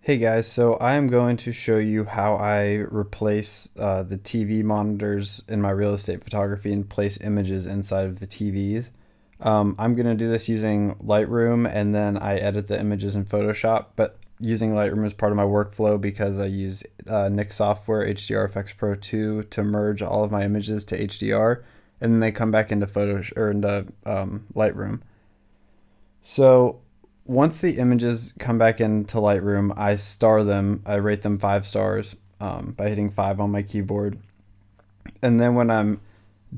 Hey guys, so I am going to show you how I replace the TV monitors in my real estate photography and place images inside of the TVs. I'm going to do this using Lightroom, and then I edit the images in Photoshop, but using Lightroom is part of my workflow because I use Nik software HDR FX Pro 2 to merge all of my images to HDR, and then they come back into Lightroom. So once the images come back into Lightroom, I star them. I rate them 5 stars by hitting 5 on my keyboard. And then when I'm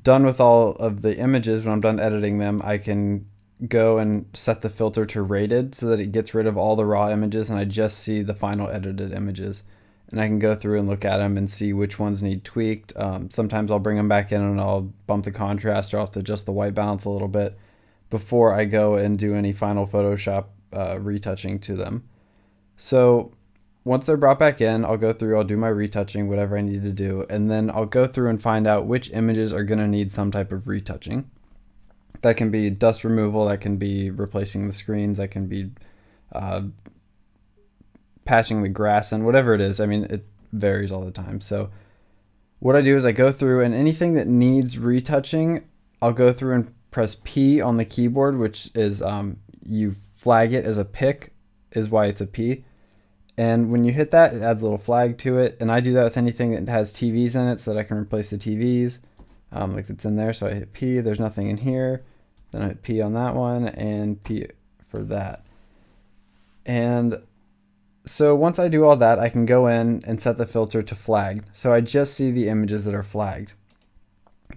done with all of the images, when I'm done editing them, I can go and set the filter to rated so that it gets rid of all the raw images and I just see the final edited images. And I can go through and look at them and see which ones need tweaked. Sometimes I'll bring them back in and I'll bump the contrast or I'll have to adjust the white balance a little bit before I go and do any final Photoshop retouching to them. So once they're brought back in, I'll go through, I'll do my retouching, whatever I need to do, and then I'll go through and find out which images are going to need some type of retouching. That can be dust removal, that can be replacing the screens, that can be uh, patching the grass in, whatever it is. I mean, it varies all the time. So what I do is I go through and anything that needs retouching, I'll go through and press P on the keyboard, which is you flag it as a pick, is why it's a P. And when you hit that, it adds a little flag to it. And I do that with anything that has TVs in it so that I can replace the TVs like it's in there. So I hit P, there's nothing in here. Then I hit P on that one and P for that. And so once I do all that, I can go in and set the filter to flagged. So I just see the images that are flagged.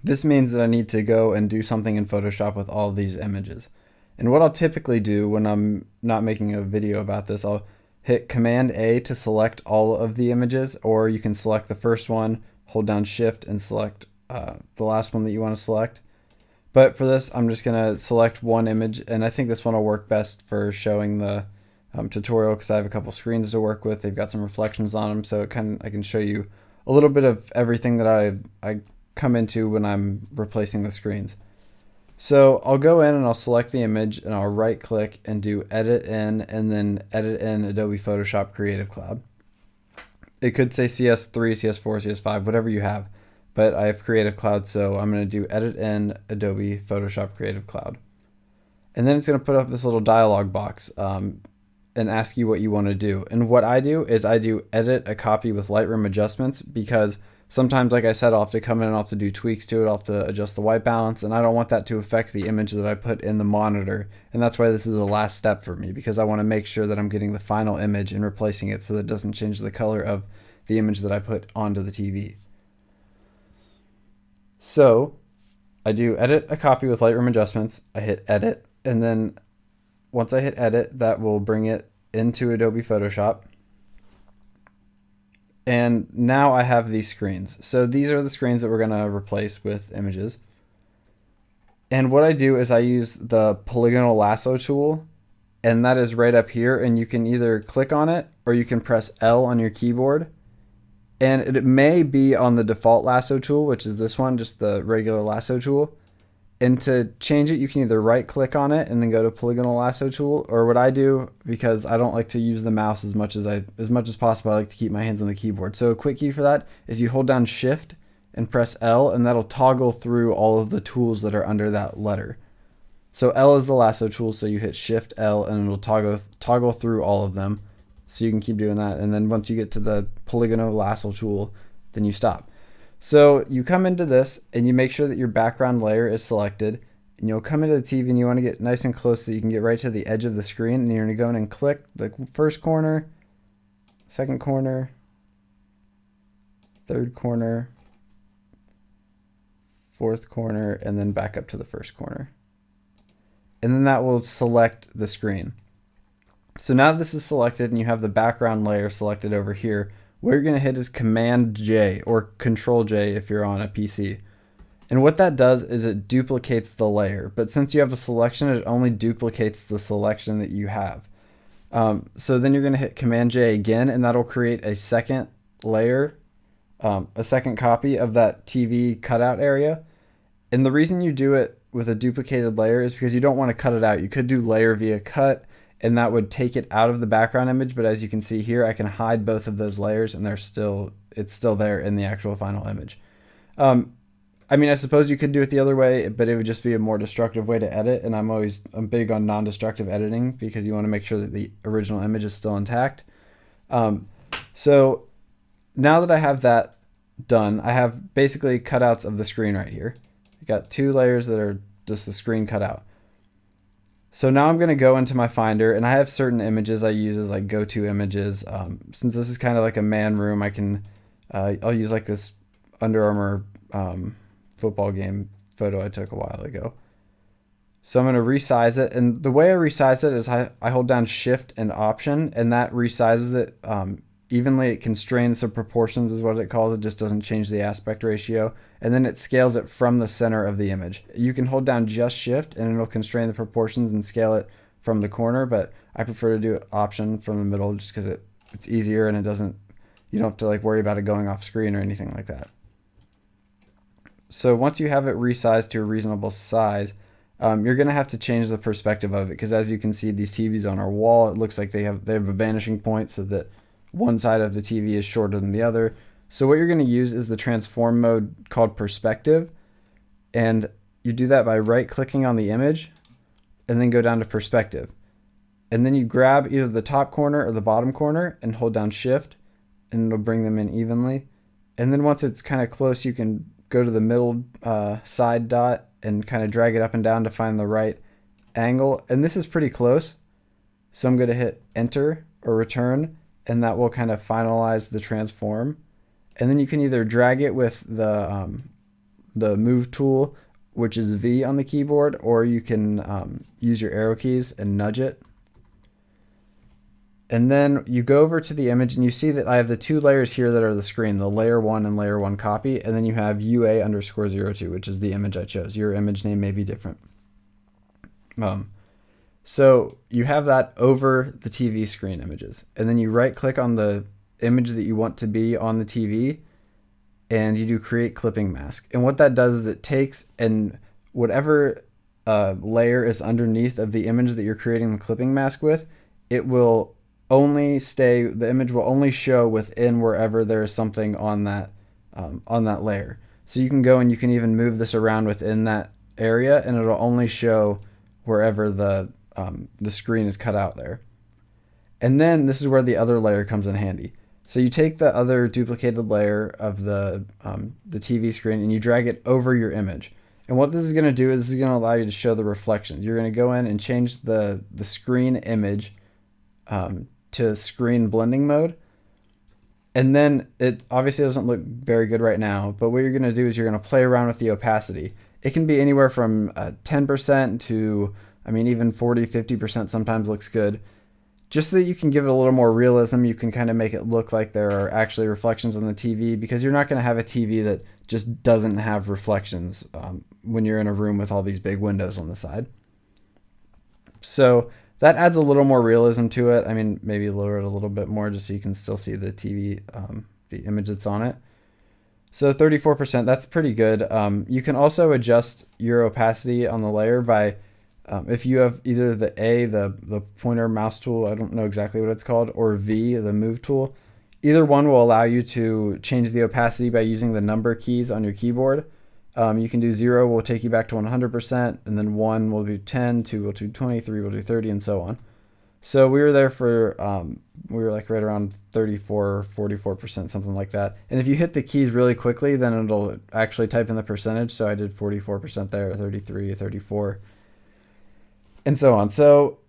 This means that I need to go and do something in Photoshop with all of these images. And what I'll typically do when I'm not making a video about this, I'll hit Command A to select all of the images, or you can select the first one, hold down Shift and select the last one that you want to select. But for this, I'm just going to select one image, and I think this one will work best for showing the tutorial because I have a couple screens to work with. They've got some reflections on them, so I can show you a little bit of everything that I come into when I'm replacing the screens. So I'll go in and I'll select the image and I'll right click and do edit in and then edit in Adobe Photoshop Creative Cloud. It could say CS3, CS4, CS5, whatever you have, but I have Creative Cloud, so I'm going to do edit in Adobe Photoshop Creative Cloud. And then it's going to put up this little dialog box and ask you what you want to do. And what I do is I do edit a copy with Lightroom adjustments because sometimes, like I said, I'll have to come in and I'll have to do tweaks to it. I'll have to adjust the white balance, and I don't want that to affect the image that I put in the monitor. And that's why this is the last step for me, because I want to make sure that I'm getting the final image and replacing it so that it doesn't change the color of the image that I put onto the TV. So I do edit a copy with Lightroom adjustments. I hit edit, and then once I hit edit, that will bring it into Adobe Photoshop. And now I have these screens. So these are the screens that we're going to replace with images. And what I do is I use the Polygonal Lasso tool, and that is right up here. And you can either click on it or you can press L on your keyboard. And it may be on the default lasso tool, which is this one, just the regular lasso tool. And to change it, you can either right click on it and then go to Polygonal Lasso tool, or what I do, because I don't like to use the mouse as much as possible, I like to keep my hands on the keyboard. So a quick key for that is you hold down Shift and press L, and that'll toggle through all of the tools that are under that letter. So L is the lasso tool, so you hit Shift L and it'll toggle through all of them. So you can keep doing that, and then once you get to the Polygonal Lasso tool, then you stop. So you come into this and you make sure that your background layer is selected, and you'll come into the TV and you want to get nice and close so you can get right to the edge of the screen, and you're going to go in and click the first corner, second corner, third corner, fourth corner, and then back up to the first corner. And then that will select the screen. So now this is selected and you have the background layer selected over here, what you're going to hit is Command J or Control J if you're on a PC. And what that does is it duplicates the layer. But since you have a selection, it only duplicates the selection that you have. So then you're going to hit Command J again, and that'll create a second layer, a second copy of that TV cutout area. And the reason you do it with a duplicated layer is because you don't want to cut it out. You could do layer via cut, and that would take it out of the background image. But as you can see here, I can hide both of those layers and it's still there in the actual final image. I mean, I suppose you could do it the other way, but it would just be a more destructive way to edit. And I'm big on non-destructive editing because you want to make sure that the original image is still intact. So now that I have that done, I have basically cutouts of the screen right here. I got 2 layers that are just the screen cutout. So now I'm going to go into my Finder, and I have certain images I use as like go-to images. Since this is kind of like a man room, I'll use like this Under Armour football game photo I took a while ago. So I'm going to resize it, and the way I resize it is I hold down Shift and Option, and that resizes it evenly. It constrains the proportions is what it calls it, just doesn't change the aspect ratio, and then it scales it from the center of the image. You can hold down just Shift and it'll constrain the proportions and scale it from the corner, but I prefer to do Option from the middle just because it's easier and you don't have to like worry about it going off screen or anything like that. So once you have it resized to a reasonable size, you're going to have to change the perspective of it, because as you can see, these TVs on our wall, it looks like they have a vanishing point so that one side of the TV is shorter than the other. So what you're going to use is the transform mode called perspective, and you do that by right-clicking on the image and then go down to perspective. And then you grab either the top corner or the bottom corner and hold down Shift, and it'll bring them in evenly. And then once it's kind of close, you can go to the middle side dot and kind of drag it up and down to find the right angle. And this is pretty close. So I'm going to hit Enter or Return, and that will kind of finalize the transform. And then you can either drag it with the Move tool, which is V on the keyboard, or you can use your arrow keys and nudge it. And then you go over to the image and you see that I have the 2 layers here that are the screen, the layer 1 and layer 1 copy. And then you have UA_02, which is the image I chose. Your image name may be different. So you have that over the TV screen images. And then you right click on the image that you want to be on the TV and you do create clipping mask. And what that does is it takes and whatever layer is underneath of the image that you're creating the clipping mask with, it will the image will only show within wherever there is something on that layer. So you can go and you can even move this around within that area, and it'll only show wherever the screen is cut out there. And then this is where the other layer comes in handy. So you take the other duplicated layer of the TV screen and you drag it over your image. And what this is going to do is this is going to allow you to show the reflections. You're going to go in and change the screen image to screen blending mode. And then it obviously doesn't look very good right now, but what you're going to do is you're going to play around with the opacity. It can be anywhere from 10% to, I mean, even 40, 50% sometimes looks good. Just so that you can give it a little more realism, you can kind of make it look like there are actually reflections on the TV, because you're not going to have a TV that just doesn't have reflections when you're in a room with all these big windows on the side. So that adds a little more realism to it. I mean, maybe lower it a little bit more just so you can still see the TV, the image that's on it. So 34%, that's pretty good. You can also adjust your opacity on the layer by, if you have either the pointer mouse tool, I don't know exactly what it's called, or V, the move tool. Either one will allow you to change the opacity by using the number keys on your keyboard. You can do 0 will take you back to 100%, and then 1 will do 10, 2 will do 20, 3 will do 30, and so on. So we were there for, we were like right around 34, 44%, something like that. And if you hit the keys really quickly, then it'll actually type in the percentage. So I did 44% there, 33, 34, and so on. So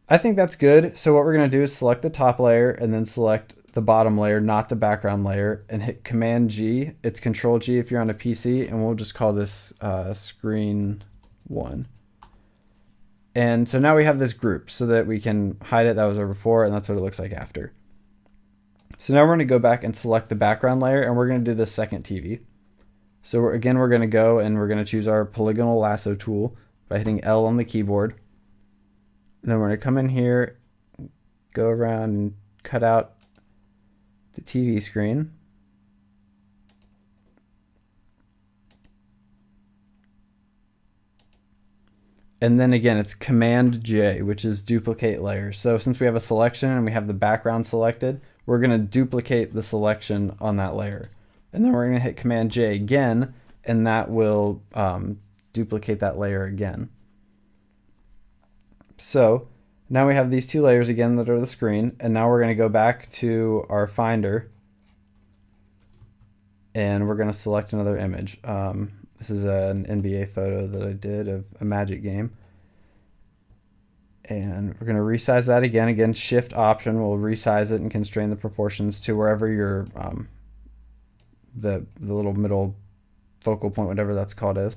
I think that's good. So what we're going to do is select the top layer and then select the bottom layer, not the background layer, and hit Command G. It's Control G if you're on a PC, and we'll just call this screen 1. And so now we have this group so that we can hide it. That was our before, and that's what it looks like after. So now we're going to go back and select the background layer, and we're going to do the second TV. So we're going to go and we're going to choose our Polygonal Lasso tool by hitting L on the keyboard. And then we're going to come in here, go around and cut out the TV screen. And then again, it's Command J, which is duplicate layer. So since we have a selection and we have the background selected, we're going to duplicate the selection on that layer. And then we're going to hit Command J again, and that will duplicate that layer again. So now we have these two layers again that are the screen, and now we're going to go back to our Finder, and we're going to select another image. This is an NBA photo that I did of a Magic game. And we're going to resize that again. Again, Shift Option will resize it and constrain the proportions to wherever your the little middle focal point, whatever that's called, is.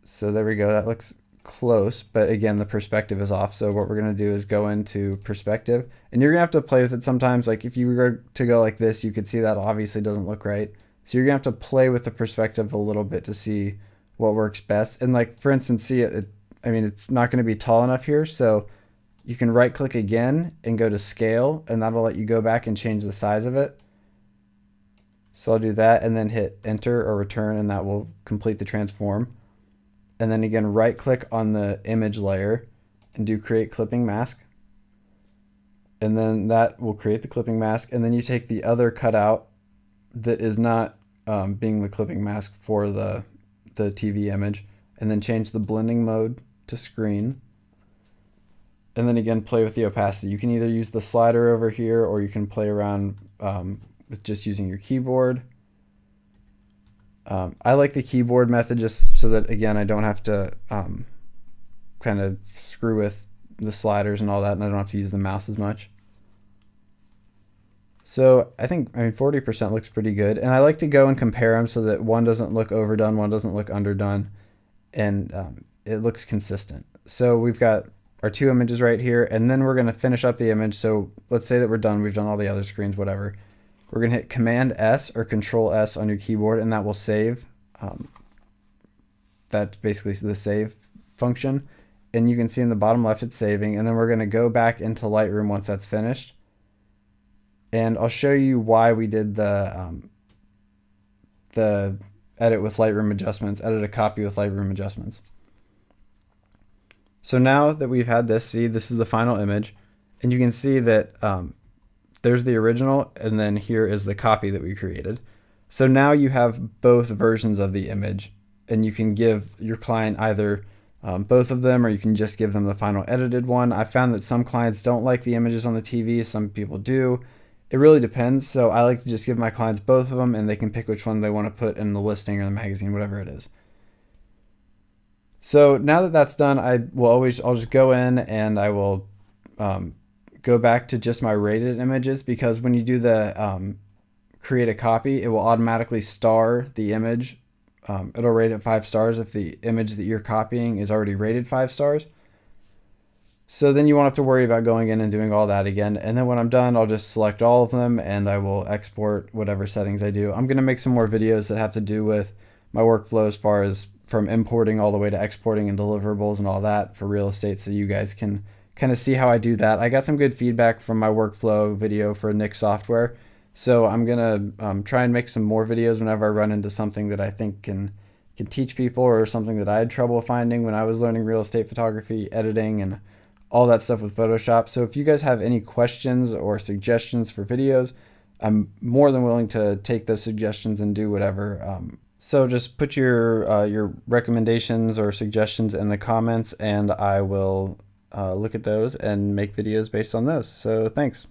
So there we go. That looks close, but again, the perspective is off. So what we're going to do is go into perspective, and you're going to have to play with it sometimes. Like if you were to go like this, you could see that obviously doesn't look right. So you're going to have to play with the perspective a little bit to see what works best. And like, for instance, see I mean, it's not going to be tall enough here. So you can right click again and go to scale, and that'll let you go back and change the size of it. So I'll do that and then hit enter or return, and that will complete the transform. And then again, right click on the image layer and do create clipping mask. And then that will create the clipping mask. And then you take the other cutout that is not being the clipping mask for the TV image, and then change the blending mode to screen. And then again, play with the opacity. You can either use the slider over here, or you can play around with just using your keyboard. I like the keyboard method just so that, again, I don't have to kind of screw with the sliders and all that, and I don't have to use the mouse as much. So I mean, 40% looks pretty good. And I like to go and compare them so that one doesn't look overdone, one doesn't look underdone, and it looks consistent. So we've got our two images right here, and then we're going to finish up the image. So let's say that we're done. We've done all the other screens, whatever. We're going to hit Command S or Control S on your keyboard, and that will save. That's basically the save function. And you can see in the bottom left it's saving. And then we're going to go back into Lightroom once that's finished. And I'll show you why we did the edit with Lightroom adjustments, edit a copy with Lightroom adjustments. So now that we've had this, see, this is the final image, and you can see that there's the original, and then here is the copy that we created. So now you have both versions of the image, and you can give your client either both of them, or you can just give them the final edited one. I found that some clients don't like the images on the TV, some people do. It really depends. So I like to just give my clients both of them, and they can pick which one they want to put in the listing or the magazine, whatever it is. So now that that's done, I'll just go in and I will go back to just my rated images, because when you do the create a copy, it will automatically star the image. It'll rate it 5 stars if the image that you're copying is already rated 5 stars. So then you won't have to worry about going in and doing all that again. And then when I'm done, I'll just select all of them and I will export whatever settings I do. I'm going to make some more videos that have to do with my workflow as far as from importing all the way to exporting and deliverables and all that for real estate, so you guys can kind of see how I do that. I got some good feedback from my workflow video for Nick software. So I'm going to try and make some more videos whenever I run into something that I think can teach people, or something that I had trouble finding when I was learning real estate photography, editing, and all that stuff with Photoshop. So if you guys have any questions or suggestions for videos, I'm more than willing to take those suggestions and do whatever. So just put your recommendations or suggestions in the comments, and I will look at those and make videos based on those. So thanks.